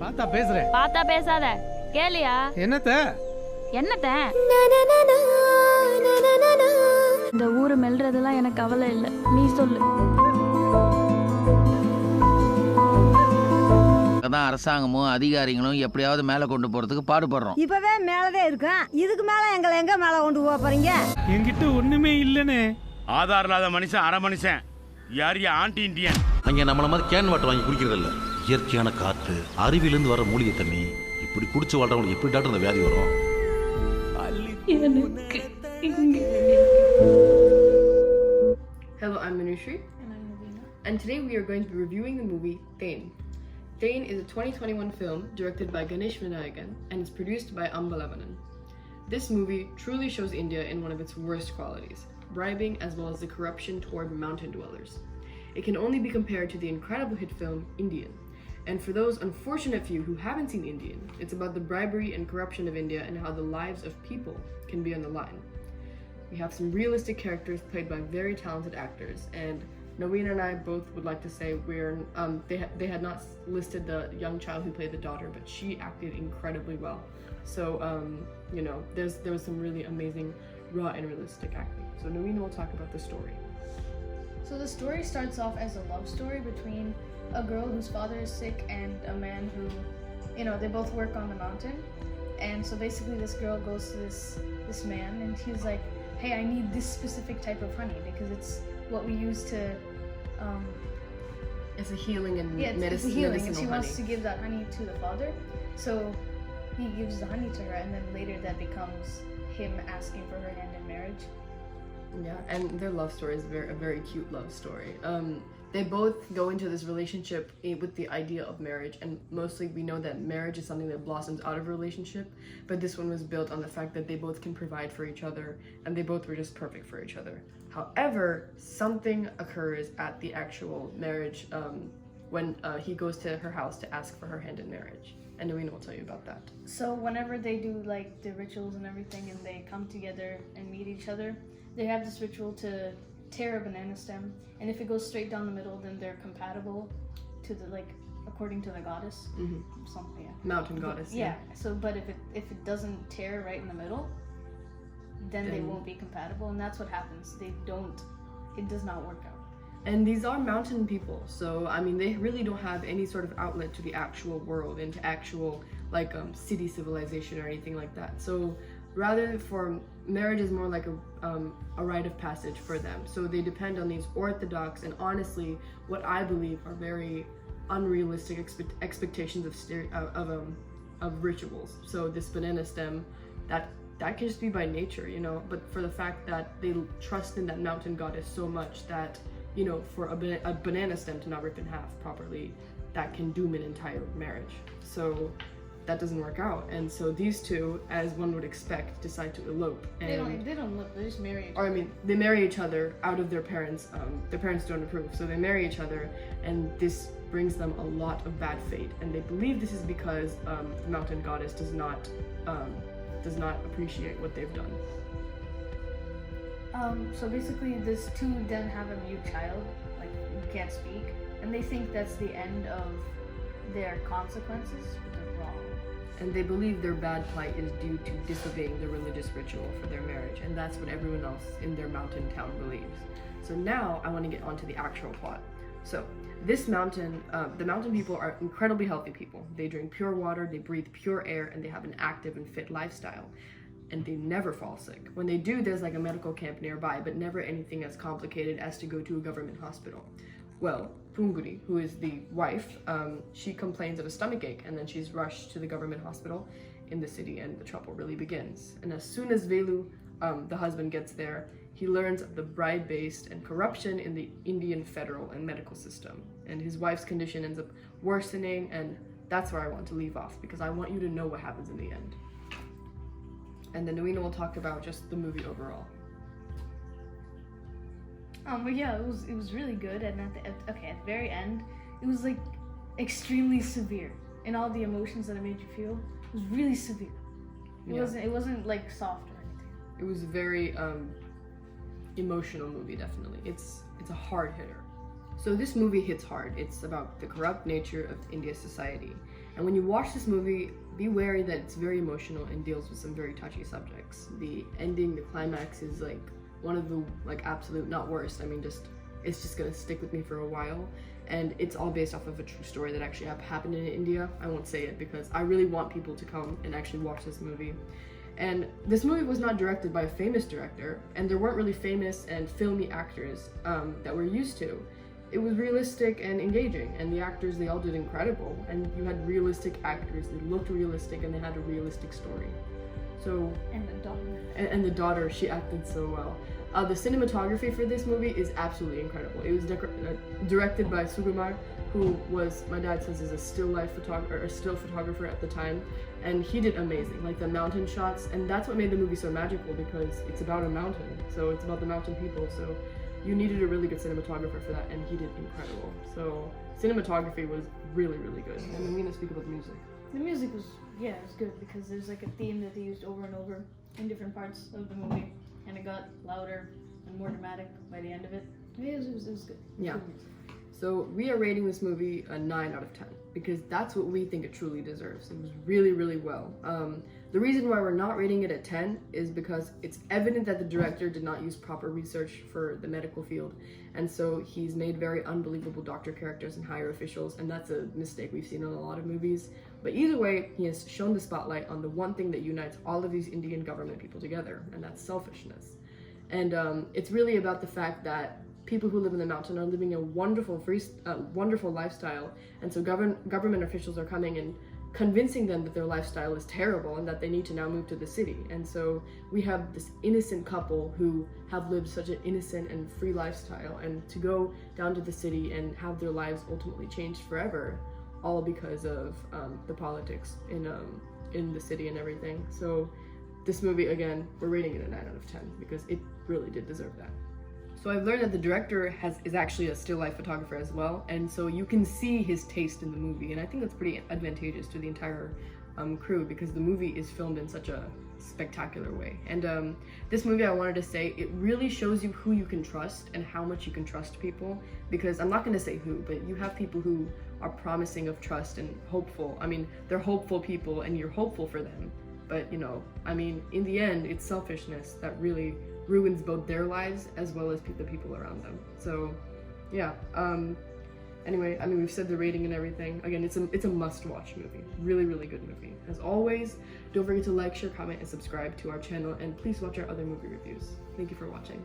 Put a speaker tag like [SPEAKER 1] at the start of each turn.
[SPEAKER 1] பாத்தா பேசுறேன்.
[SPEAKER 2] பாத்தா பேசாத. கேளியா?
[SPEAKER 1] என்னத்த?
[SPEAKER 2] இந்த ஊரு மெல்றதெல்லாம் எனக்கு கவலை இல்ல. நீ சொல்லு.
[SPEAKER 3] அதான் அரசாங்கமும் அதிகாரிகளும் எப்படியாவது மேல கொண்டு போறதுக்கு பாடுபடுறோம்.
[SPEAKER 4] இப்பவே மேலதே இருக்கேன். இதுக்கு மேல எங்களை எங்க மேல கொண்டு போக போறீங்க?
[SPEAKER 1] என்கிட்ட ஒண்ணுமே இல்லனே.
[SPEAKER 5] ஆதார் இல்லாத மனுஷன் அரை மனுஷன். யாரியா ஆன்டி இண்டியன்?
[SPEAKER 6] அங்கே நம்மள மாதிரி கேன் வாட்டர் வாங்கி குடிக்கிறது இல்ல. இயற்கையான காற்று, அருவியிலிருந்து வர மூலிகை தண்ணி. இப்படி குடிச்சு வாழ்றவங்களுக்கு எப்படி டாக்டர் இந்த வியாதி வரும்?
[SPEAKER 7] Hello, I'm Manushree.
[SPEAKER 2] And I'm Nawin.
[SPEAKER 7] And today we are going to be reviewing the movie Thaen. Thaen is a 2021 film directed by Ganesh Vinayakan and is produced by Ambalavan. This movie truly shows India in one of its worst qualities, bribing as well as the corruption toward mountain dwellers. It can only be compared to the incredible hit film Indian. And for those unfortunate few who haven't seen Indian, it's about the bribery and corruption of India and how the lives of people can be on the line. We have some realistic characters played by very talented actors, and Nawin and I both would like to say they had not listed the young child who played the daughter, but she acted incredibly well. So there was some really amazing raw and realistic acting. So Nawin will talk about the story.
[SPEAKER 8] So the story starts off as a love story between a girl whose father is sick and a man who, they both work on the mountain. And so basically this girl goes to this man and he's like, hey, I need this specific type of honey because it's what we use to
[SPEAKER 7] It's a healing and
[SPEAKER 8] it's a healing, and she
[SPEAKER 7] honey.
[SPEAKER 8] wants to give that honey to the father. So he gives the honey to her, and then later that becomes him asking for her hand in marriage.
[SPEAKER 7] Yeah, and their love story is a very cute love story. They both go into this relationship with the idea of marriage, and mostly we know that marriage is something that blossoms out of a relationship, but this one was built on the fact that they both can provide for each other, and they both were just perfect for each other. However, something occurs at the actual marriage when he goes to her house to ask for her hand in marriage. And Nawin will tell you about that.
[SPEAKER 8] So whenever they do like the rituals and everything and they come together and meet each other, they have this ritual to tear a banana stem, and if it goes straight down the middle, then they're compatible to the according to the goddess.
[SPEAKER 7] Mm-hmm.
[SPEAKER 8] Something, yeah.
[SPEAKER 7] Mountain goddess.
[SPEAKER 8] Yeah. So, but if it doesn't tear right in the middle, then they won't be compatible, and that's what happens. It does not work out.
[SPEAKER 7] And these are mountain people, so I mean they really don't have any sort of outlet to the actual world and to actual city civilization or anything like that. So rather, for marriage is more like a rite of passage for them. So they depend on these orthodox and honestly what I believe are very unrealistic expectations of rituals. So this banana stem, that can just be by nature, but for the fact that they trust in that mountain goddess so much that for a banana stem to not rip in half properly, that can doom an entire marriage. So that doesn't work out, and so these two, as one would expect, decide to elope. And
[SPEAKER 8] they don't look. They just marry each other.
[SPEAKER 7] Or I mean, they marry each other out of their parents. Their parents don't approve, so they marry each other, and this brings them a lot of bad fate. And they believe this is because the mountain goddess does not appreciate what they've done.
[SPEAKER 8] So basically, these two then have a mute child, who can't speak, and they think that's the end of their consequences, but they're wrong.
[SPEAKER 7] And they believe their bad plight is due to disobeying the religious ritual for their marriage, and that's what everyone else in their mountain town believes. So now I want to get onto the actual plot. So this mountain, the mountain people are incredibly healthy people. They drink pure water, they breathe pure air, and they have an active and fit lifestyle. And they never fall sick. When they do, there's a medical camp nearby, but never anything as complicated as to go to a government hospital. Well, Punguri, who is the wife, she complains of a stomach ache, and then she's rushed to the government hospital in the city, and the trouble really begins. And as soon as Velu, the husband, gets there, he learns of the bribe-based and corruption in the Indian federal and medical system. And his wife's condition ends up worsening, and that's where I want to leave off, because I want you to know what happens in the end. And then Nawina will talk about just the movie overall.
[SPEAKER 8] But yeah, it was really good, and at the very end, it was extremely severe, and all the emotions that it made you feel was really severe. It wasn't soft or anything.
[SPEAKER 7] It was a very emotional movie, definitely. It's a hard hitter. So this movie hits hard. It's about the corrupt nature of India's society. And when you watch this movie, be wary that it's very emotional and deals with some very touchy subjects. The ending, the climax is like one of the absolute, not worst, I mean it's just gonna stick with me for a while. And it's all based off of a true story that actually happened in India. I won't say it because I really want people to come and actually watch this movie. And this movie was not directed by a famous director, and there weren't really famous and filmy actors that we're used to. It was realistic and engaging, and the actors, they all did incredible. And you had realistic actors, they looked realistic, and they had a realistic story. So,
[SPEAKER 8] And the daughter.
[SPEAKER 7] and the daughter, she acted so well. The cinematography for this movie is absolutely incredible. It was directed by Sukumar, who was, my dad says, is a still photographer at the time, and he did amazing. Like the mountain shots, and that's what made the movie so magical, because it's about a mountain, so it's about the mountain people. So you needed a really good cinematographer for that, and he did incredible. So cinematography was really, really good. And I'm gonna speak about the music.
[SPEAKER 8] The music was, it was good because there's like a theme that they used over and over in different parts of the movie, and it got louder and more dramatic by the end of it. It was good.
[SPEAKER 7] Yeah.
[SPEAKER 8] Good music.
[SPEAKER 7] So we are rating this movie a 9 out of 10 because that's what we think it truly deserves. It was really, really well. The reason why we're not rating it at 10 is because it's evident that the director did not use proper research for the medical field, and so he's made very unbelievable doctor characters and higher officials, and that's a mistake we've seen in a lot of movies. But either way, he has shown the spotlight on the one thing that unites all of these Indian government people together, and that's selfishness. And it's really about the fact that people who live in the mountain are living a wonderful lifestyle, and so government officials are coming and convincing them that their lifestyle is terrible and that they need to now move to the city. And so we have this innocent couple who have lived such an innocent and free lifestyle, and to go down to the city and have their lives ultimately changed forever, all because of the politics in the city and everything. So this movie, again, we're rating it a 9 out of 10 because it really did deserve that. So I've learned that the director is actually a still life photographer as well, and so you can see his taste in the movie, and I think that's pretty advantageous to the entire crew because the movie is filmed in such a spectacular way. And this movie, I wanted to say, it really shows you who you can trust and how much you can trust people, because I'm not going to say who, but you have people who are promising of trust and hopeful. I mean, they're hopeful people and you're hopeful for them, but I mean, in the end, it's selfishness that really ruins both their lives as well as the people around them. So yeah, anyway, I mean, we've said the rating and everything. Again, it's a must-watch movie. Really, really good movie. As always, don't forget to like, share, comment, and subscribe to our channel, and please watch our other movie reviews. Thank you for watching.